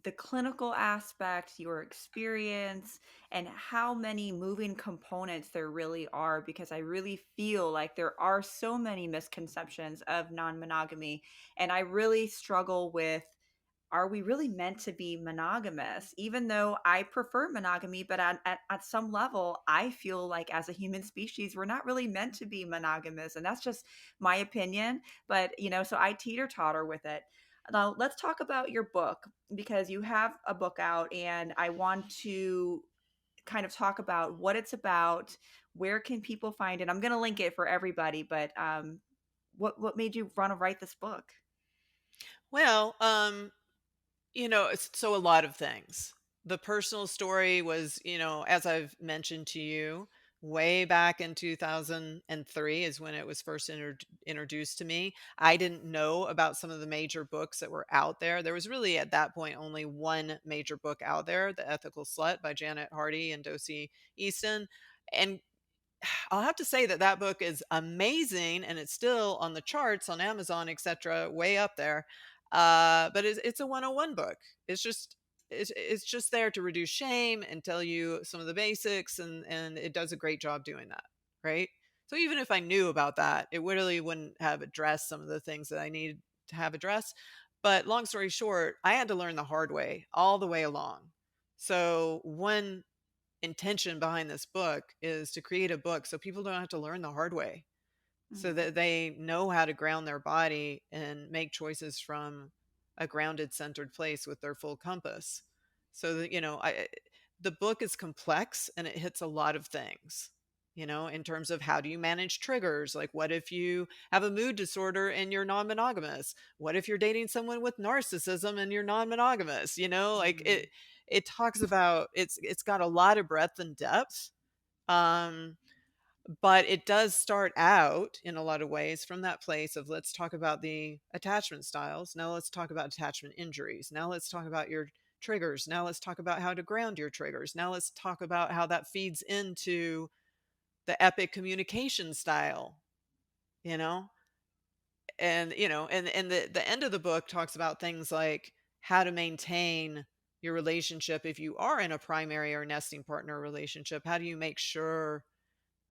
the clinical aspect, your experience, and how many moving components there really are, because I really feel like there are so many misconceptions of non monogamy. And I really struggle with, are we really meant to be monogamous? Even though I prefer monogamy, but at some level, I feel like as a human species, we're not really meant to be monogamous. And that's just my opinion. But, so I teeter totter with it. Now, let's talk about your book, because you have a book out, and I want to kind of talk about what it's about. Where can people find it? I'm going to link it for everybody, but what made you want to write this book? Well, so a lot of things. The personal story was, as I've mentioned to you, way back in 2003 is when it was first introduced to me. I didn't know about some of the major books that were out there. There was really at that point only one major book out there, The Ethical Slut by Janet Hardy and Dosey Easton. And I'll have to say that that book is amazing, and it's still on the charts on Amazon, etc., way up there. But it's a 101 book. It's just it's just there to reduce shame and tell you some of the basics, and it does a great job doing that, right? So even if I knew about that, it really wouldn't have addressed some of the things that I needed to have addressed. But long story short, I had to learn the hard way all the way along. So one intention behind this book is to create a book so people don't have to learn the hard way, so Mhm. that they know how to ground their body and make choices from a grounded, centered place with their full compass. So that, the book is complex and it hits a lot of things, in terms of how do you manage triggers? Like, what if you have a mood disorder and you're non monogamous? What if you're dating someone with narcissism and you're non monogamous? Like Mhm. it talks about it's got a lot of breadth and depth. Um, but it does start out in a lot of ways from that place of, let's talk about the attachment styles. Now let's talk about attachment injuries. Now let's talk about your triggers. Now let's talk about how to ground your triggers. Now let's talk about how that feeds into the epic communication style, you know? And the end of the book talks about things like how to maintain your relationship if you are in a primary or nesting partner relationship. How do you make sure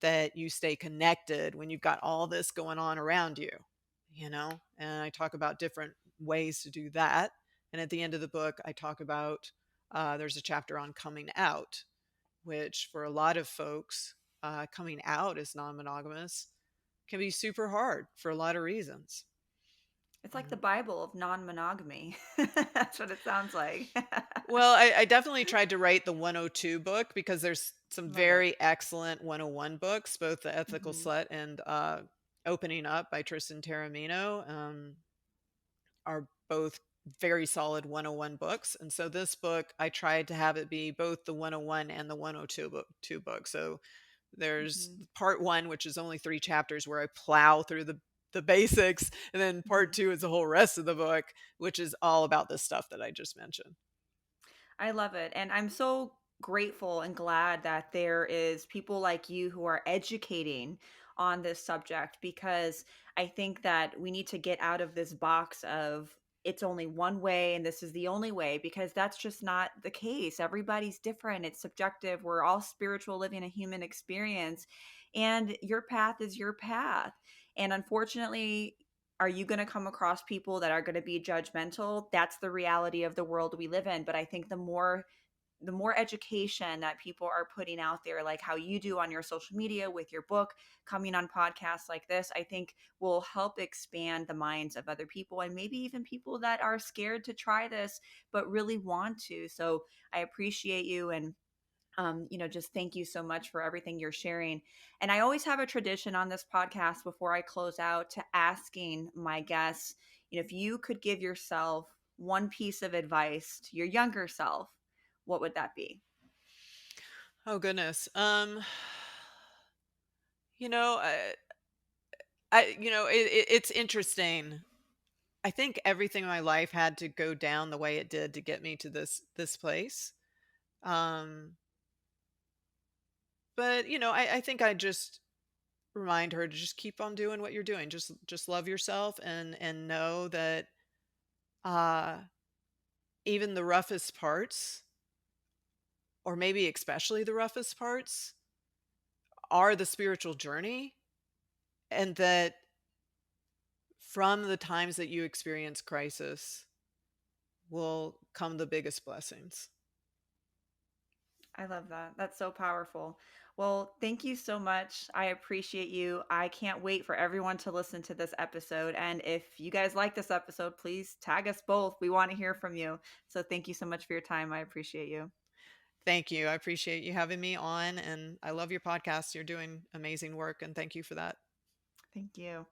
that you stay connected when you've got all this going on around you, And I talk about different ways to do that. And at the end of the book, I talk about there's a chapter on coming out, which for a lot of folks, coming out as non monogamous can be super hard for a lot of reasons. It's You like the know? Bible of non-monogamy. That's what it sounds like. Well, I definitely tried to write the 102 book because there's some Love it. very excellent 101 books, both The Ethical Mhm. Slut and Opening Up by Tristan Taramino, are both very solid 101 books. And so this book, I tried to have it be both the 101 and the 102 two books. So there's Mhm. part one, which is only 3 chapters, where I plow through the basics, and then part Mhm. two is the whole rest of the book, which is all about the stuff that I just mentioned. I love it. And I'm so grateful and glad that there is people like you who are educating on this subject, because I think that we need to get out of this box of it's only one way and this is the only way, because that's just not the case. Everybody's different. It's subjective. We're all spiritual, living a human experience, and your path is your path. And unfortunately, are you going to come across people that are going to be judgmental? That's the reality of the world we live in. But I think the more education that people are putting out there, like how you do on your social media with your book, coming on podcasts like this, I think will help expand the minds of other people, and maybe even people that are scared to try this but really want to. So I appreciate you, and just thank you so much for everything you're sharing. And I always have a tradition on this podcast before I close out, to asking my guests, if you could give yourself one piece of advice to your younger self, what would that be? Oh goodness. You know, it's interesting. I think everything in my life had to go down the way it did to get me to this place. Um, but I think I just remind her to just keep on doing what you're doing. Just love yourself and know that uh even the roughest parts, or maybe especially the roughest parts, are the spiritual journey, and that from the times that you experience crisis will come the biggest blessings. I love that. That's so powerful. Well, thank you so much. I appreciate you. I can't wait for everyone to listen to this episode. And if you guys like this episode, please tag us both. We want to hear from you. So thank you so much for your time. I appreciate you. Thank you. I appreciate you having me on, and I love your podcast. You're doing amazing work, and thank you for that. Thank you.